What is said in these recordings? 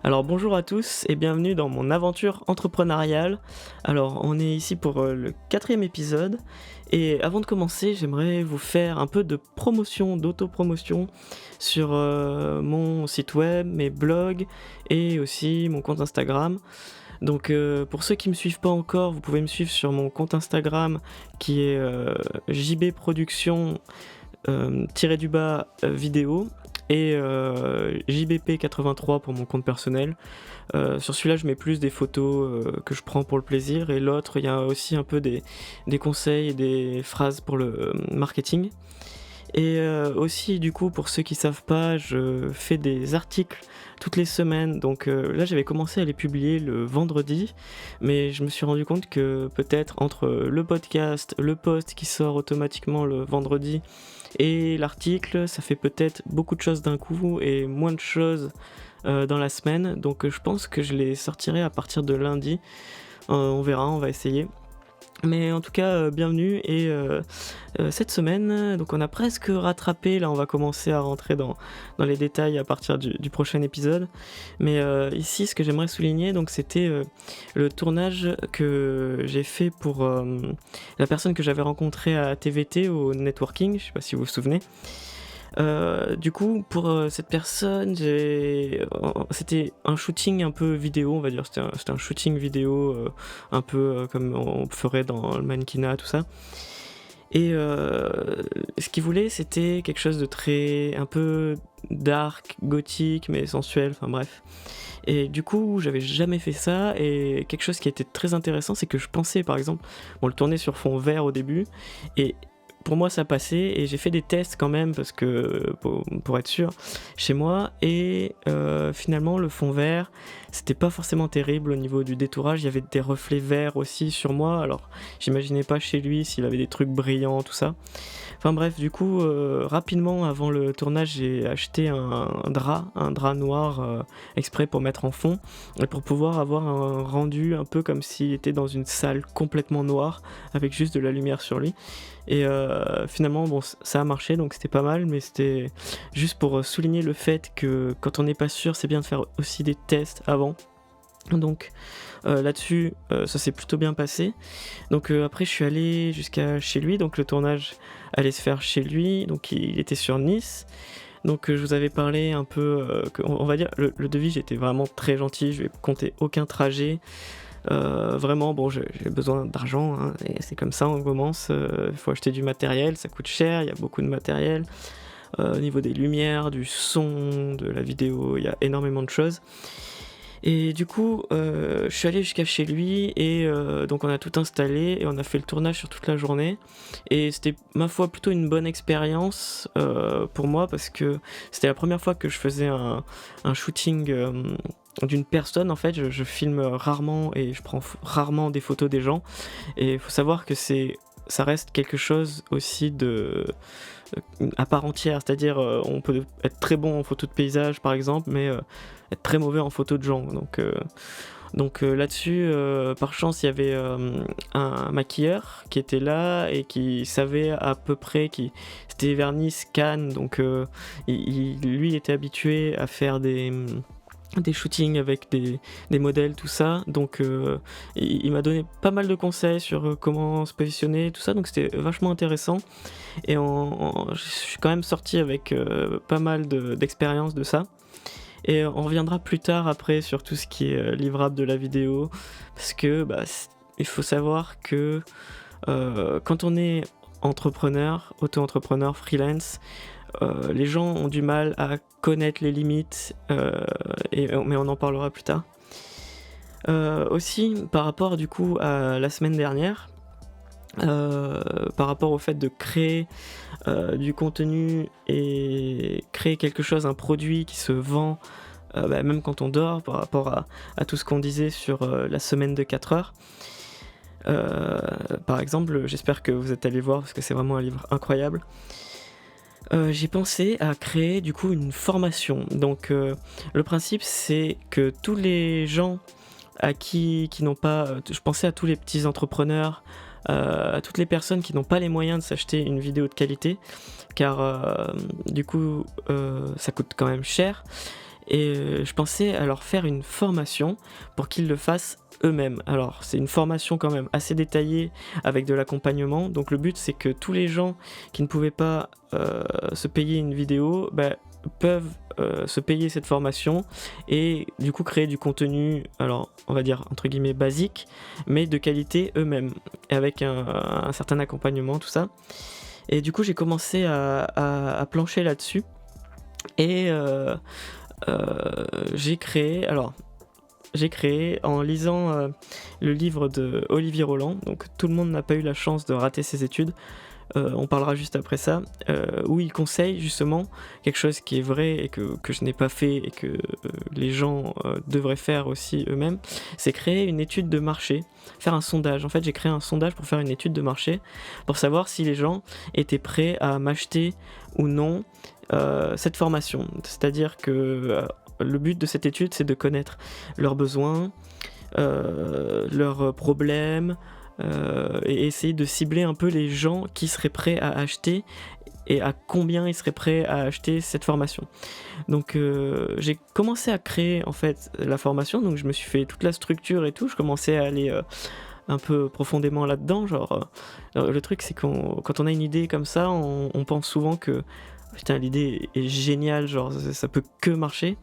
Alors bonjour à tous et bienvenue dans mon aventure entrepreneuriale. Alors on est ici pour le 4e épisode et avant de commencer j'aimerais vous faire un peu de promotion, d'autopromotion sur mon site web, mes blogs et aussi mon compte Instagram. Donc pour ceux qui me suivent pas encore, vous pouvez me suivre sur mon compte Instagram qui est JB Production tiré du bas vidéo et JBP83 pour mon compte personnel. Sur celui-là, je mets plus des photos que je prends pour le plaisir, et l'autre, il y a aussi un peu des conseils et des phrases pour le marketing. Et aussi, du coup, pour ceux qui savent pas, je fais des articles toutes les semaines. Donc là, j'avais commencé à les publier le vendredi, mais je me suis rendu compte que peut-être entre le podcast, le post qui sort automatiquement le vendredi et l'article, ça fait peut-être beaucoup de choses d'un coup et moins de choses dans la semaine. Donc je pense que je les sortirai à partir de lundi. On verra, on va essayer. Mais en tout cas, bienvenue et cette semaine, donc on a presque rattrapé, là on va commencer à rentrer dans les détails à partir du prochain épisode. Mais ici, ce que j'aimerais souligner, donc c'était le tournage que j'ai fait pour la personne que j'avais rencontrée à TVT au networking, je sais pas si vous vous souvenez. Du coup, pour cette personne, c'était un shooting un peu vidéo, on va dire. C'était un shooting vidéo un peu comme on ferait dans le mannequinat, tout ça. Et ce qu'il voulait, c'était quelque chose de très un peu dark, gothique, mais sensuel, enfin bref. Et du coup, j'avais jamais fait ça, et quelque chose qui était très intéressant, c'est que je pensais, par exemple, le tourner sur fond vert au début, et pour moi ça passait, et j'ai fait des tests quand même parce que pour être sûr chez moi, et finalement le fond vert c'était pas forcément terrible au niveau du détourage. Il y avait des reflets verts aussi sur moi, alors j'imaginais pas chez lui s'il avait des trucs brillants, tout ça. Enfin bref, du coup rapidement avant le tournage, j'ai acheté un drap noir exprès pour mettre en fond et pour pouvoir avoir un rendu un peu comme s'il était dans une salle complètement noire avec juste de la lumière sur lui. Et finalement, bon, ça a marché, donc c'était pas mal, mais c'était juste pour souligner le fait que quand on n'est pas sûr, c'est bien de faire aussi des tests avant. Donc là-dessus, ça s'est plutôt bien passé. Donc après, je suis allé jusqu'à chez lui, donc le tournage allait se faire chez lui, donc il était sur Nice. Donc je vous avais parlé un peu, on va dire, le devis, j'étais vraiment très gentil, je vais compter aucun trajet. Vraiment, bon, j'ai besoin d'argent, hein, et c'est comme ça, on commence. Il faut acheter du matériel, ça coûte cher, il y a beaucoup de matériel. Au niveau des lumières, du son, de la vidéo, il y a énormément de choses. Et du coup, je suis allé jusqu'à chez lui, et donc on a tout installé et on a fait le tournage sur toute la journée. Et c'était, ma foi, plutôt une bonne expérience pour moi, parce que c'était la première fois que je faisais un shooting d'une personne. En fait, je filme rarement et je prends rarement des photos des gens. Et il faut savoir que ça reste quelque chose aussi de à part entière, c'est-à-dire on peut être très bon en photo de paysage par exemple, mais être très mauvais en photo de gens. Donc là-dessus, par chance, il y avait un maquilleur qui était là et qui savait à peu près, qui c'était vers Nice, Cannes, donc lui était habitué à faire des shootings avec des modèles, tout ça. Donc il m'a donné pas mal de conseils sur comment se positionner, tout ça, donc c'était vachement intéressant. Et je suis quand même sorti avec pas mal d'expérience de ça. Et on reviendra plus tard après sur tout ce qui est livrable de la vidéo, parce que il faut savoir que quand on est entrepreneur, auto-entrepreneur, freelance, les gens ont du mal à connaître les limites, mais on en parlera plus tard. Aussi, par rapport du coup à la semaine dernière, par rapport au fait de créer du contenu et créer quelque chose, un produit qui se vend même quand on dort, par rapport à tout ce qu'on disait sur la semaine de 4 heures. Par exemple, j'espère que vous êtes allé voir parce que c'est vraiment un livre incroyable. J'ai pensé à créer du coup une formation. Donc le principe, c'est que tous les gens qui n'ont pas, je pensais à tous les petits entrepreneurs, à toutes les personnes qui n'ont pas les moyens de s'acheter une vidéo de qualité, car du coup ça coûte quand même cher. et je pensais à leur faire une formation pour qu'ils le fassent eux-mêmes. Alors c'est une formation quand même assez détaillée avec de l'accompagnement, donc le but c'est que tous les gens qui ne pouvaient pas se payer une vidéo peuvent se payer cette formation et du coup créer du contenu, alors on va dire entre guillemets basique, mais de qualité eux-mêmes, avec un certain accompagnement, tout ça. Et du coup j'ai commencé à plancher là-dessus et j'ai créé en lisant le livre de Olivier Roland, donc Tout le monde n'a pas eu la chance de rater ses études, on parlera juste après ça, où il conseille justement quelque chose qui est vrai et que je n'ai pas fait et que les gens devraient faire aussi eux-mêmes, c'est créer une étude de marché, faire un sondage. En fait, j'ai créé un sondage pour faire une étude de marché, pour savoir si les gens étaient prêts à m'acheter ou non cette formation. C'est-à-dire que le but de cette étude, c'est de connaître leurs besoins, leurs problèmes, et essayer de cibler un peu les gens qui seraient prêts à acheter et à combien ils seraient prêts à acheter cette formation. Donc j'ai commencé à créer en fait la formation, donc je me suis fait toute la structure et tout, je commençais à aller un peu profondément là-dedans, le truc c'est quand on a une idée comme ça, on pense souvent que putain l'idée est géniale, ça peut que marcher.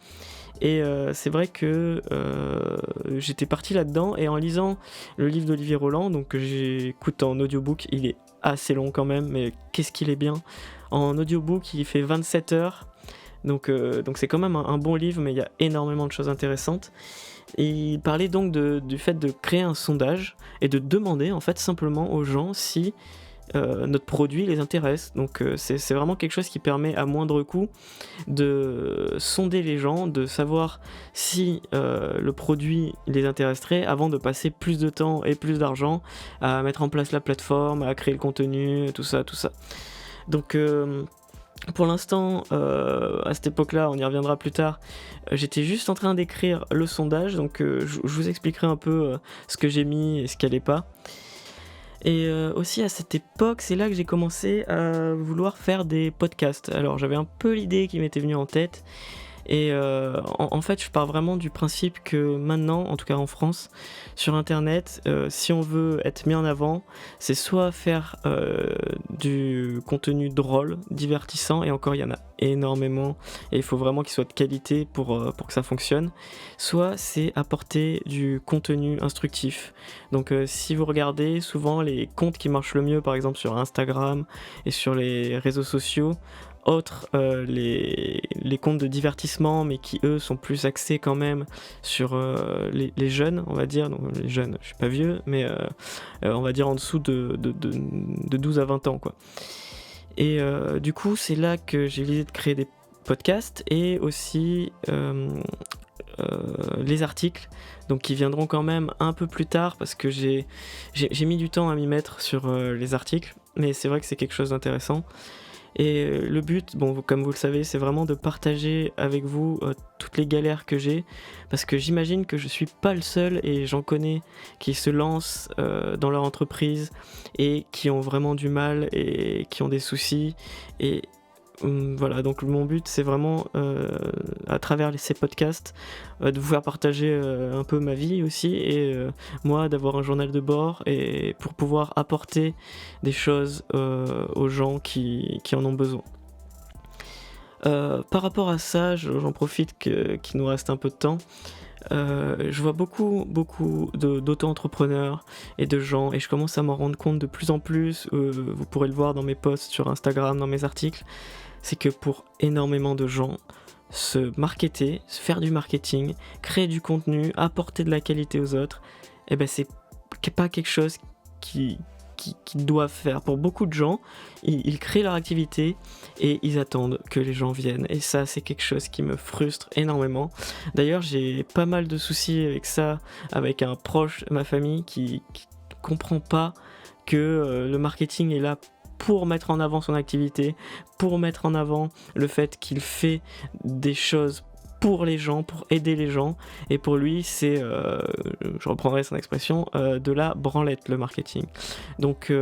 Et c'est vrai que j'étais parti là-dedans, et en lisant le livre d'Olivier Roland, donc que j'écoute en audiobook, il est assez long quand même, mais qu'est-ce qu'il est bien. En audiobook, il fait 27 heures, donc c'est quand même un bon livre, mais il y a énormément de choses intéressantes. Et il parlait donc du fait de créer un sondage et de demander en fait simplement aux gens si notre produit les intéresse. Donc c'est vraiment quelque chose qui permet à moindre coût de sonder les gens, de savoir si le produit les intéresserait avant de passer plus de temps et plus d'argent à mettre en place la plateforme, à créer le contenu, tout ça. Donc pour l'instant, à cette époque-là, on y reviendra plus tard, j'étais juste en train d'écrire le sondage, donc je vous expliquerai un peu ce que j'ai mis et ce qui allait pas. Et aussi à cette époque, c'est là que j'ai commencé à vouloir faire des podcasts. Alors j'avais un peu l'idée qui m'était venue en tête, et en fait je pars vraiment du principe que maintenant, en tout cas en France, sur internet, si on veut être mis en avant, c'est soit faire du contenu drôle, divertissant, et encore il y en a énormément et il faut vraiment qu'il soit de qualité pour que ça fonctionne, soit c'est apporter du contenu instructif. Donc si vous regardez souvent les comptes qui marchent le mieux, par exemple sur Instagram et sur les réseaux sociaux, autres les comptes de divertissement, mais qui eux sont plus axés quand même sur les jeunes, on va dire. Donc les jeunes, je suis pas vieux, mais on va dire en dessous de 12 à 20 ans quoi. Et du coup c'est là que j'ai eu l'idée de créer des podcasts, et aussi les articles, donc qui viendront quand même un peu plus tard, parce que j'ai mis du temps à m'y mettre sur les articles, mais c'est vrai que c'est quelque chose d'intéressant. Et le but, bon, comme vous le savez, c'est vraiment de partager avec vous toutes les galères que j'ai, parce que j'imagine que je suis pas le seul, et j'en connais qui se lancent dans leur entreprise et qui ont vraiment du mal et qui ont des soucis. Et voilà, donc mon but c'est vraiment à travers ces podcasts de vous faire partager un peu ma vie aussi, et moi d'avoir un journal de bord, et pour pouvoir apporter des choses aux gens qui en ont besoin. Par rapport à ça, j'en profite qu'il nous reste un peu de temps. Je vois beaucoup d'auto-entrepreneurs et de gens, et je commence à m'en rendre compte de plus en plus, vous pourrez le voir dans mes posts sur Instagram, dans mes articles, c'est que pour énormément de gens, se marketer, se faire du marketing, créer du contenu, apporter de la qualité aux autres, et ben c'est pas quelque chose qu'ils doivent faire. Pour beaucoup de gens, ils créent leur activité et ils attendent que les gens viennent, et ça c'est quelque chose qui me frustre énormément. D'ailleurs j'ai pas mal de soucis avec ça, avec un proche de ma famille qui comprend pas que le marketing est là pour mettre en avant son activité, pour mettre en avant le fait qu'il fait des choses pour les gens, pour aider les gens. Et pour lui, c'est, je reprendrai son expression, de la branlette, le marketing. Donc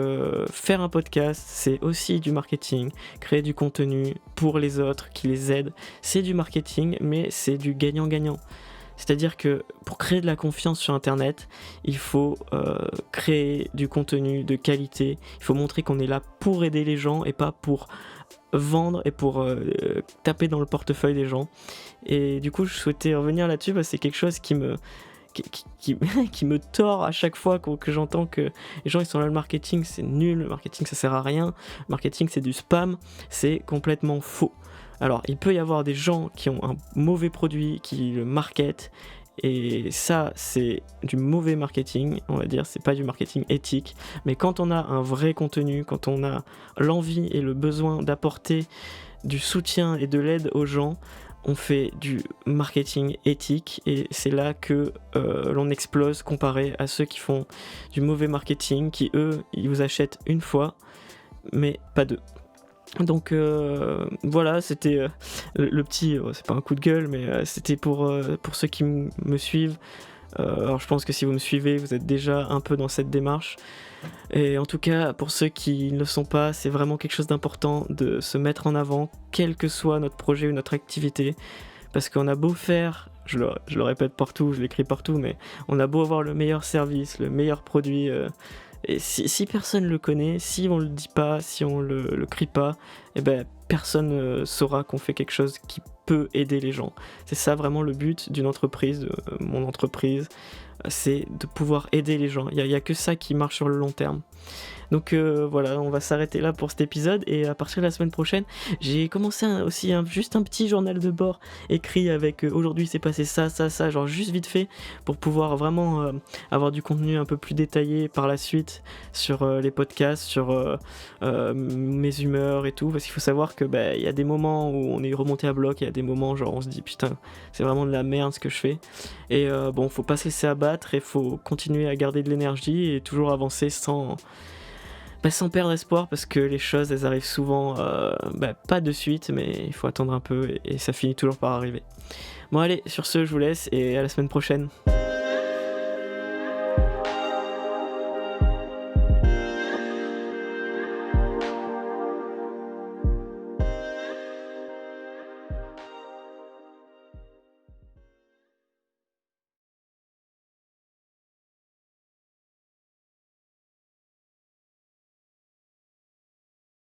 faire un podcast, c'est aussi du marketing. Créer du contenu pour les autres, qui les aident, c'est du marketing, mais c'est du gagnant-gagnant. C'est-à-dire que pour créer de la confiance sur Internet, il faut créer du contenu de qualité. Il faut montrer qu'on est là pour aider les gens et pas pour vendre et pour taper dans le portefeuille des gens. Et du coup, je souhaitais revenir là-dessus parce que c'est quelque chose qui me tord à chaque fois que j'entends que les gens ils sont là, le marketing c'est nul, le marketing ça sert à rien, le marketing c'est du spam. C'est complètement faux. Alors, il peut y avoir des gens qui ont un mauvais produit, qui le marketent, et ça, c'est du mauvais marketing, on va dire, c'est pas du marketing éthique. Mais quand on a un vrai contenu, quand on a l'envie et le besoin d'apporter du soutien et de l'aide aux gens, on fait du marketing éthique, et c'est là que l'on explose comparé à ceux qui font du mauvais marketing, qui eux, ils vous achètent une fois, mais pas deux. Donc voilà, c'était le petit, c'est pas un coup de gueule, mais c'était pour ceux qui me suivent. Alors je pense que si vous me suivez, vous êtes déjà un peu dans cette démarche. Et en tout cas, pour ceux qui ne le sont pas, c'est vraiment quelque chose d'important de se mettre en avant, quel que soit notre projet ou notre activité. Parce qu'on a beau faire, je le répète partout, je l'écris partout, mais on a beau avoir le meilleur service, le meilleur produit... et si personne le connaît, si on le dit pas, si on le crie pas, eh ben personne saura qu'on fait quelque chose qui peut aider les gens. C'est ça vraiment le but d'une entreprise, de mon entreprise, c'est de pouvoir aider les gens. Il y a que ça qui marche sur le long terme. Donc voilà, on va s'arrêter là pour cet épisode, et à partir de la semaine prochaine, j'ai commencé aussi juste un petit journal de bord écrit avec aujourd'hui c'est passé ça, genre juste vite fait, pour pouvoir vraiment avoir du contenu un peu plus détaillé par la suite sur les podcasts, sur mes humeurs et tout, parce qu'il faut savoir que il y a des moments où on est remonté à bloc, il y a des moments genre on se dit putain c'est vraiment de la merde ce que je fais, et bon faut pas se laisser abattre, et faut continuer à garder de l'énergie et toujours avancer sans perdre espoir, parce que les choses elles arrivent souvent pas de suite, mais il faut attendre un peu, et ça finit toujours par arriver. Bon allez, sur ce je vous laisse et à la semaine prochaine.